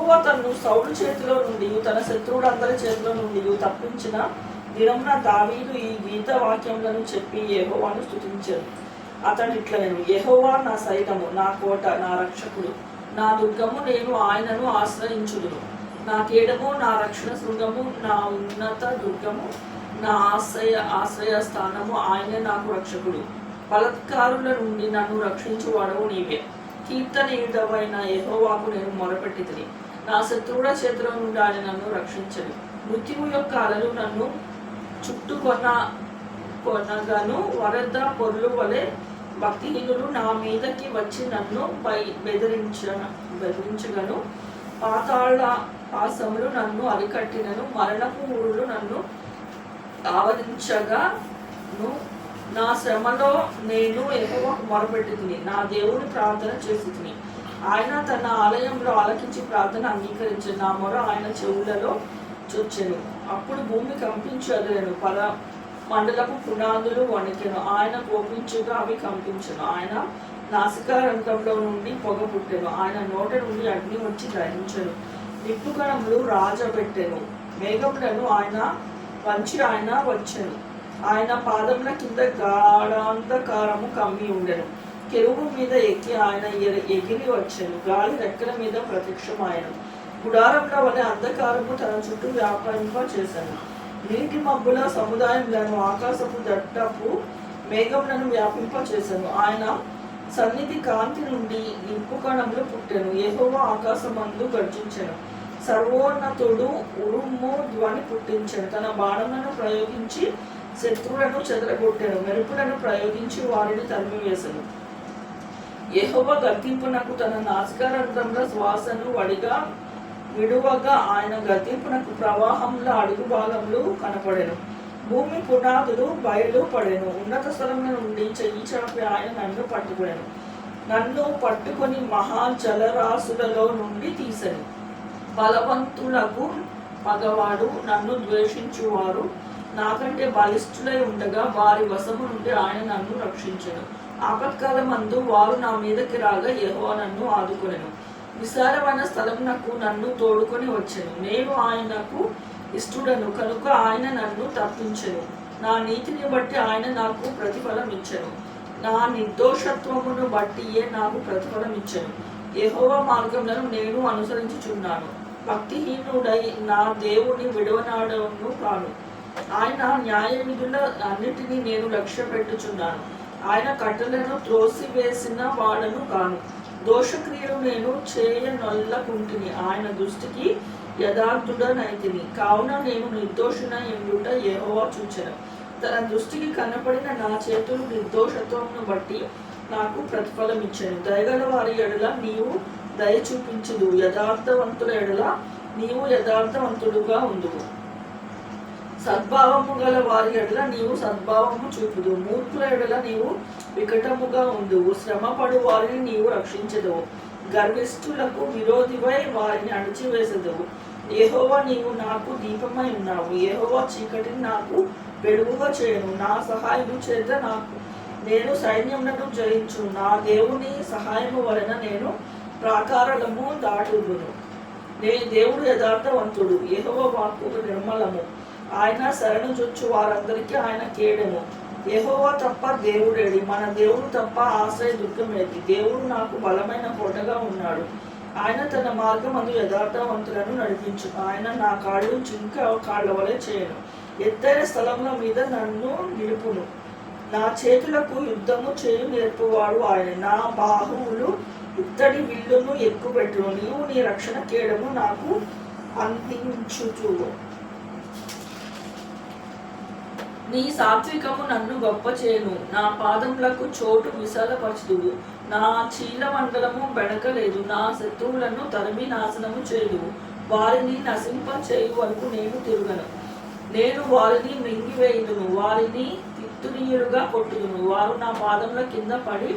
యెహోవా తన్ను సౌలు చేతిలో నుండి తన శత్రువులందరి చేతిలో నుండి తప్పించిన దినమున దావీదు ఈ గీత వాక్యములను చెప్పి యెహోవాను స్తుతించాడు. అతడు ఇట్లనెను: యెహోవా నా సైన్యము, నా కోట, నా రక్షకుడు, నా దుర్గము, నేను ఆయనను ఆశ్రయించుదును. నా కేడము, నా రక్షణ శృంగము, నా ఉన్నత దుర్గము, నా ఆశ్రయ స్థానము, ఆయనే నాకు రక్షకుడు. బలత్కారుల నుండి నన్ను రక్షించువాడవు నీవే. కీర్తనీయుడవైన యెహోవాకు నేను మొరపెట్టితిని. నా శత్రువుల చేతిలో నుండి ఆయన నన్ను రక్షించడు. మృత్యువు యొక్క అలలు నన్ను చుట్టుకొనగాను వరద పొర్లు వలె భక్తిహీనులు నా మీదకి వచ్చి నన్ను బెదిరించగను. పాతాళ పాసములు నన్ను అరికట్టినను, మరణపు ఊరులు నన్ను ఆవరించగాను. నా శ్రమలో నేను యెహోవాకు మొరపెట్టితిని, నా దేవుని ప్రార్థన చేసితిని. ఆయన తన ఆలయంలో ఆలకించి ప్రార్థన అంగీకరించాను. నా మొర ఆయన చెవులలో చొచ్చెను. అప్పుడు భూమి కంపించి అదిరెను, మండలపు పునాదులు వణికెను. ఆయన కోపించుగా అవి కంపించెను. ఆయన నాసికారంధ్రంలో నుండి పొగ పుట్టెను. ఆయన నోట నుండి అగ్ని వచ్చి గ్రహించెను. నిప్పుకణములు రాజబెట్టెను. మేఘములను ఆయన వచ్చెను. ఆయన పాదముల కింద గాఢాంధకారము కమ్మి ఉండెను. కెరూబు మీద ఎక్కి ఆయన ఎగిరి వచ్చెను. గాలి రెక్కల మీద ప్రత్యక్షమాయెను. గుడారముల వలె అంధకారము తన చుట్టూ వ్యాపింప చేశాను. నీటి మబ్బుల సముదాయములను, ఆకాశపు దట్టపు మేఘములను వ్యాపింప చేశాను. ఆయన సన్నిధి కాంతి నుండి నిప్పు కణములు పుట్టెను. యెహోవా ఆకాశమందు గర్జించెను. సర్వోన్నతుడు ఉరుము ధ్వని పుట్టించెను. తన బాణములను ప్రయోగించి శత్రువులను చెదరగొట్టెను. మెరుపులను ప్రయోగించి వారిని తరిమివేసెను. యెహోవా గద్దింపునకు తన నాసికారంధ్రంలో శ్వాసను విడువగా ఆయన గద్దింపునకు ప్రవాహంలో అడుగు భాగంలో కనపడెను. భూమి పునాదులు బయలు పడెను. ఉన్నత స్థలముల నుండి చెయ్యి చాపి ఆయన నన్ను పట్టుకొని మహాజలరాశులలో నుండి తీసెను. బలవంతులకు పగవాడు, నన్ను ద్వేషించువారు నాకంటే బలిష్ఠులై ఉండగా వారి వశము నుండి ఆయన నన్ను రక్షించెను. ఆపత్కాలమందు వారు నా మీదకి రాగా యెహోవా నన్ను ఆదుకొనెను. విశాలమైన స్థలమునకు నన్ను తోడుకొని వచ్చెను. నేను ఆయనకు ఇష్టడను కనుక ఆయన నన్ను తప్పించెను. నా నీతిని బట్టి ఆయన నాకు ప్రతిఫలం ఇచ్చెను. నా నిర్దోషత్వమును బట్టియే నాకు ప్రతిఫలం ఇచ్చెను. యెహోవా మార్గములను నేను అనుసరించుచున్నాను. భక్తిహీనుడై నా దేవుని విడవనాడను కాను. ఆయన న్యాయ విధుల అన్నిటినీ నేను లక్ష్య పెట్టుచున్నాను. ఆయన కట్టలను త్రోసివేసిన వాడను కాను. దోషక్రియలు నేను చేయనొల్లకుంటిని. ఆయన దృష్టికి యథార్థుడనైతిని. కావున నేను నిర్దోషున ఎండుట యెహోవా చూచెను. తన దృష్టికి కనపడిన నా చేతులు నిర్దోషత్వమును బట్టి నాకు ప్రతిఫలం ఇచ్చెను. దయగల వారి ఎడల నీవు దయ చూపించుదు. యథార్థవంతుల ఎడల నీవు యథార్థవంతుడుగా ఉండువు. సద్భావము గల వారి ఎడల నీవు సద్భావము చూపుదు. మూర్ఖుల ఎడల నీవు వికటముగా ఉండువు. శ్రమపడు వారిని నీవు రక్షించదువు. గర్విష్ఠులకు విరోధివై వారిని అణిచివేసెదవు. యెహోవా నీవు నాకు దీపమై ఉన్నావు. యెహోవా చీకటిని నాకు వెలుగుగా చేయను. నా సహాయము చేత నేను సైన్యములను జయించు. నా దేవుని సహాయము వలన నేను ప్రాకారాలను దాటుదును. దేవుడు యథార్థవంతుడు. యెహోవా వాక్కు నిర్మలము. ఆయన శరణు జొచ్చు వారందరికీ ఆయన కేడెము. యెహోవా తప్ప దేవుడేడి? మన దేవుడు తప్ప ఆశ్రయ దుర్గమేది? దేవుడు నాకు బలమైన కోటగా ఉన్నాడు. ఆయన తన మార్గమందు యథార్థవంతులను నడిపించు. ఆయన నా కాళ్ళు జింక కాళ్ళ వలె చేయను. ఎత్తైన స్థలముల మీద నన్ను నిలుపును. నా చేతులకు యుద్ధము చేయు నేర్పువాడు ఆయన. నా బాహువులు ఇత్తడి విల్లును ఎక్కుపెట్టును. నీవు నీ రక్షణ కేడము నాకు అందించుచు. నీ సాత్వికము నన్ను గొప్ప చేయను. నా పాదములకు చోటు విశాలపరచుదువు. నా చీలమండలము బెణకలేదు. నా శత్రువులను తరిమి నాశనము చేయుదువు. వారిని నశింప చేయు వరకు నేను తిరుగను. నేను వారిని మింగివేయుదును. వారిని తిత్తునీయులుగా కొట్టుదును. వారు నా పాదముల కింద పడి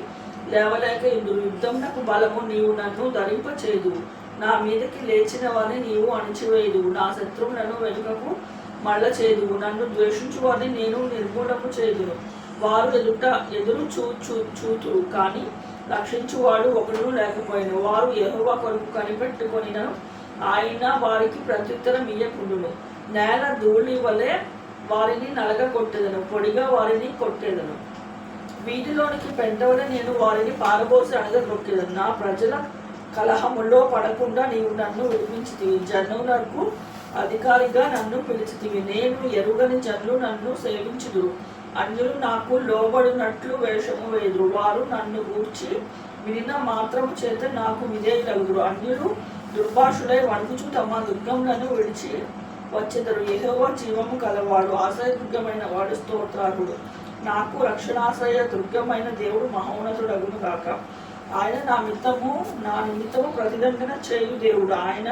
లేవలేక ఇందురు. యుద్ధమునకు బలము నీవు నన్ను ధరింప చేయుదువు. నా మీదకి లేచిన వారిని నీవు అణిచివేయుదువు. నా శత్రువులను వెనుకకు మళ్ళ చేదువు. నన్ను ద్వేషించు వారిని నేను నిర్మూలము చేదును. వారు ఎదురు చూతురు కానీ రక్షించువాడు ఒకడును లేకపోయిన. వారు యెహోవా కొరకు కనిపెట్టుకొనినను ఆయన వారికి ప్రత్యుత్తరం ఇయ్యకుండును. నేల ధూళి వలె వారిని నలగగొట్టెదను, పొడిగా వారిని కొట్టేదను. వీధిలోనికి పెంటవలె నేను వారిని పారబోసి అణగగొట్టేదను. నా ప్రజల కలహములో పడకుండా నీవు నన్ను విడిపించితివి. జనులకు అధికారిగా నన్ను పిలిచితివి. నేను ఎరుగని జనులు నన్ను సేవించుదురు. అన్యులు నాకు లోబడినట్లు వేషము వేదురు. వారు నన్ను గూర్చి వినిన మాత్రము చేత నాకు విధేయులగుదురు. అన్యులు దుర్భాషులై వణుకుచు తమ దుర్గములను విడిచి వచ్చెదరు. యెహోవా జీవము కలవాడు, ఆశ్రయదుర్గమైన వాడు స్తోత్రార్హుడు. నాకు రక్షణాశ్రయ దుర్గమైన దేవుడు మహోన్నతుడగును గాక. ఆయన నా నిమిత్తము ప్రతిదండన చేయు దేవుడు. ఆయన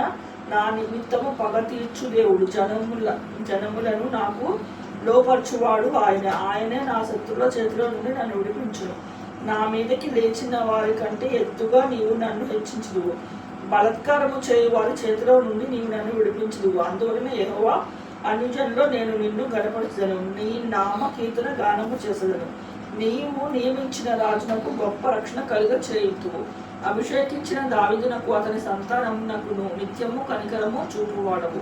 నా నిమిత్తము పగ తీర్చు దేవుడు. జనములను నాకు లోపరచువాడు ఆయనే నా శత్రువుల చేతిలో నుండి నన్ను విడిపించును. నా మీదకి లేచిన వారి కంటే ఎత్తుగా నీవు నన్ను హెచ్చించుదువు. బలత్కారము చేయు వారి చేతిలో నుండి నీవు నన్ను విడిపించుదువు. అందువలన యెహోవా, అన్యజనులో నేను నిన్ను గణపరచెదను, నీ నామ కీర్తన గానము చేసేదను. నీవు నియమించిన రాజునకు గొప్ప రక్షణ కలుగ చేయుదువు. అభిషేకించిన దావీదునకు అతని సంతానమునకును నిత్యము కనికరము చూపువాడవు.